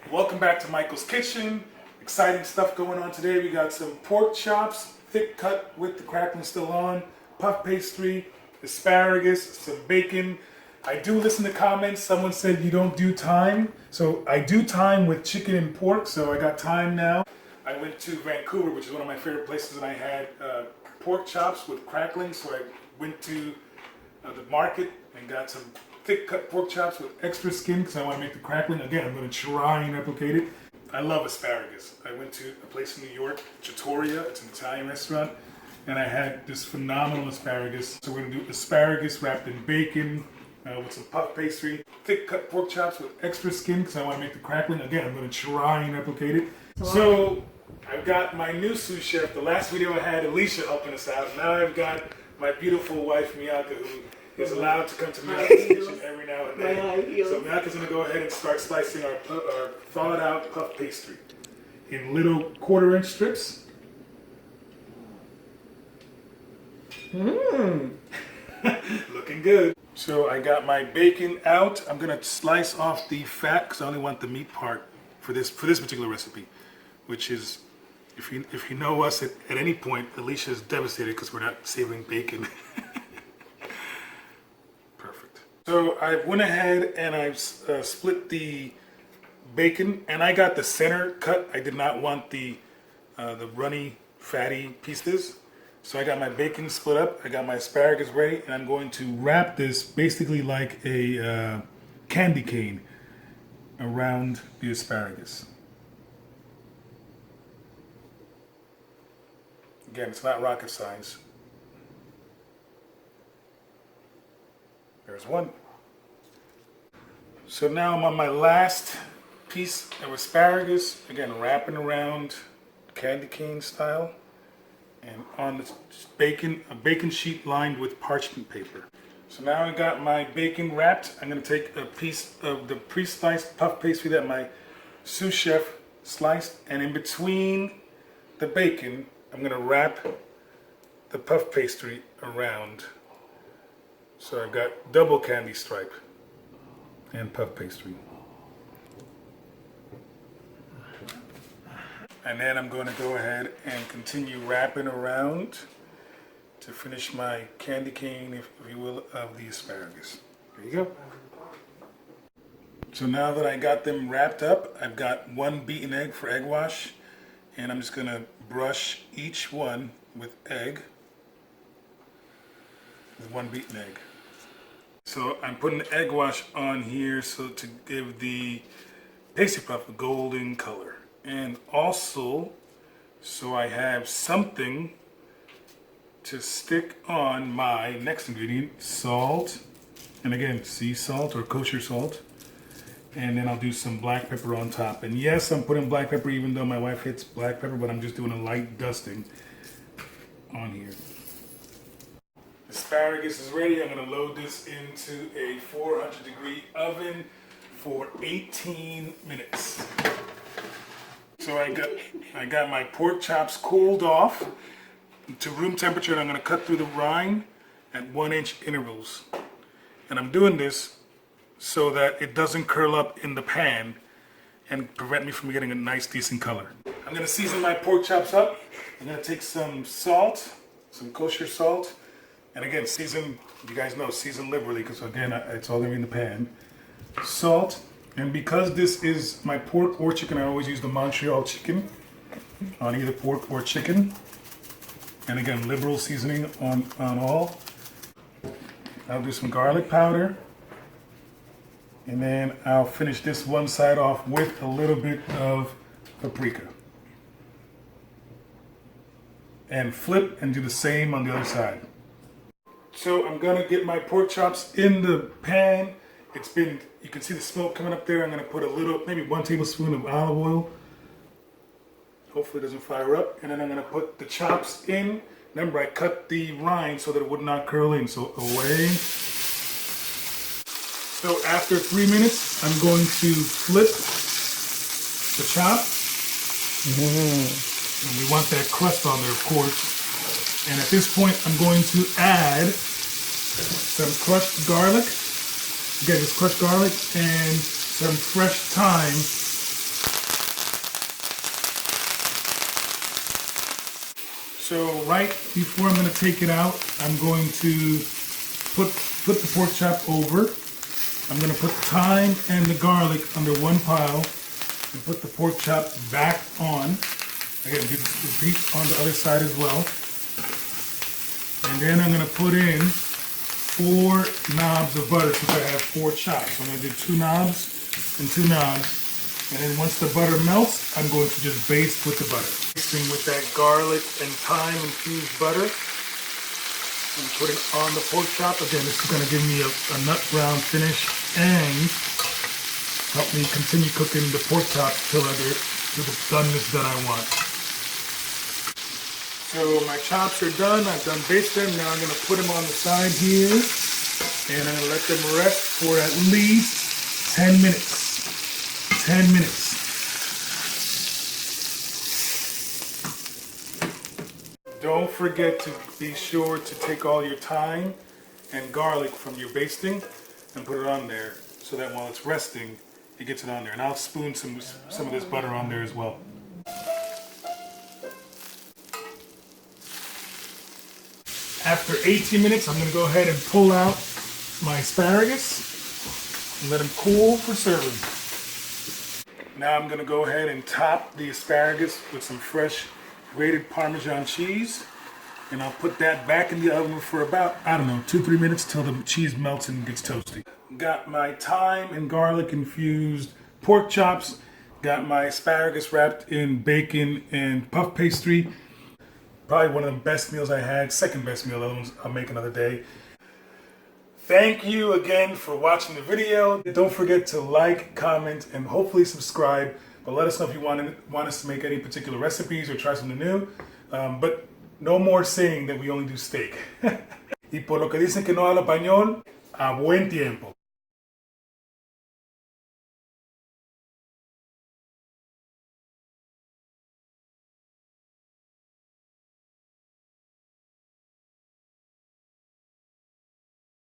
Welcome back to Michael's Kitchen. Exciting stuff going on today. We got some pork chops, thick cut with the crackling still on, puff pastry, asparagus, some bacon. I do listen to comments. Someone said you don't do thyme. So I do thyme with chicken and pork, so I got thyme now. I went to Vancouver, which is one of my favorite places, and I had pork chops with crackling. So I went to the market and got some thick cut pork chops with extra skin because I want to make the crackling. Again, I'm going to try and replicate it. I love asparagus. I went to a place in New York, Trattoria. It's an Italian restaurant, and I had this phenomenal asparagus. So we're going to do asparagus wrapped in bacon with some puff pastry, thick cut pork chops with extra skin because I want to make the crackling. Again, I'm going to try and replicate it. So I've got my new sous chef. The last video I had Alicia helping us out. Now I've got my beautiful wife Miyaka, who is allowed to come to Miyaka's kitchen every now and then. So Miyaka's going to go ahead and start slicing our thawed out puff pastry in little 1/4-inch strips. Looking good. So I got my bacon out. I'm going to slice off the fat because I only want the meat part for this particular recipe, which is, if you know us at any point, Alicia is devastated because we're not savoring bacon. So I went ahead and I've split the bacon, and I got the center cut. I did not want the runny, fatty pieces. So I got my bacon split up. I got my asparagus ready, and I'm going to wrap this basically like a candy cane around the asparagus. Again, it's not rocket science. There's one. So now I'm on my last piece of asparagus, again wrapping around candy cane style, and on the bacon, a bacon sheet lined with parchment paper. So now I got my bacon wrapped. I'm going to take a piece of the pre-sliced puff pastry that my sous chef sliced, and in between the bacon, I'm going to wrap the puff pastry around. So I've got double candy stripe and puff pastry. And then I'm going to go ahead and continue wrapping around to finish my candy cane, if you will, of the asparagus. There you go. So now that I got them wrapped up, I've got 1 beaten egg for egg wash, and I'm just going to brush each one with egg, with 1 beaten egg. So I'm putting the egg wash on here so to give the pastry puff a golden color. And also, so I have something to stick on my next ingredient, salt. And again, sea salt or kosher salt. And then I'll do some black pepper on top. And yes, I'm putting black pepper even though my wife hates black pepper, but I'm just doing a light dusting on here. Asparagus is ready. I'm going to load this into a 400-degree oven for 18 minutes. So I got my pork chops cooled off to room temperature, and I'm going to cut through the rind at 1-inch intervals. And I'm doing this so that it doesn't curl up in the pan and prevent me from getting a nice, decent color. I'm going to season my pork chops up. I'm going to take some salt, some kosher salt. And again, season, you guys know, season liberally, because again, it's all going to be in the pan. Salt, and because this is my pork or chicken, I always use the Montreal chicken on either pork or chicken. And again, liberal seasoning on all. I'll do some garlic powder. And then I'll finish this one side off with a little bit of paprika. And flip and do the same on the other side. So I'm gonna get my pork chops in the pan. You can see the smoke coming up there. I'm gonna put a little, maybe 1 tablespoon of olive oil. Hopefully it doesn't fire up. And then I'm gonna put the chops in. Remember, I cut the rind so that it would not curl in, so away. So after 3 minutes, I'm going to flip the chop. And we want that crust on there, of course. And at this point, I'm going to add some crushed garlic. Again, just crushed garlic and some fresh thyme So right before I'm going to take it out, I'm going to put the pork chop over. I'm going to put the thyme and the garlic under one pile and put the pork chop back on. Again, do the beat on the other side as well. And then I'm going to put in 4 knobs of butter since I have 4 chops. So I'm going to do 2 knobs and 2 knobs. And then once the butter melts, I'm going to just baste with the butter. Basting with that garlic and thyme infused butter. And put it on the pork chop. Again, this is going to give me a nut brown finish and help me continue cooking the pork chop till I get to the doneness that I want. So my chops are done. I've done basting them. Now I'm going to put them on the side here. And I'm going to let them rest for at least 10 minutes. 10 minutes. Don't forget to be sure to take all your thyme and garlic from your basting and put it on there so that while it's resting, it gets it on there. And I'll spoon some of this butter on there as well. After 18 minutes, I'm going to go ahead and pull out my asparagus and let them cool for serving. Now I'm going to go ahead and top the asparagus with some fresh grated Parmesan cheese. And I'll put that back in the oven for about, I don't know, 2-3 minutes till the cheese melts and gets toasty. Got my thyme and garlic infused pork chops. Got my asparagus wrapped in bacon and puff pastry. Probably one of the best meals I had. Second best meal, other ones I'll make another day. Thank you again for watching the video. Don't forget to like, comment, and hopefully subscribe. But let us know if you want us to make any particular recipes or try something new. But no more saying that we only do steak. Y por lo que dicen que no habla español, a buen tiempo.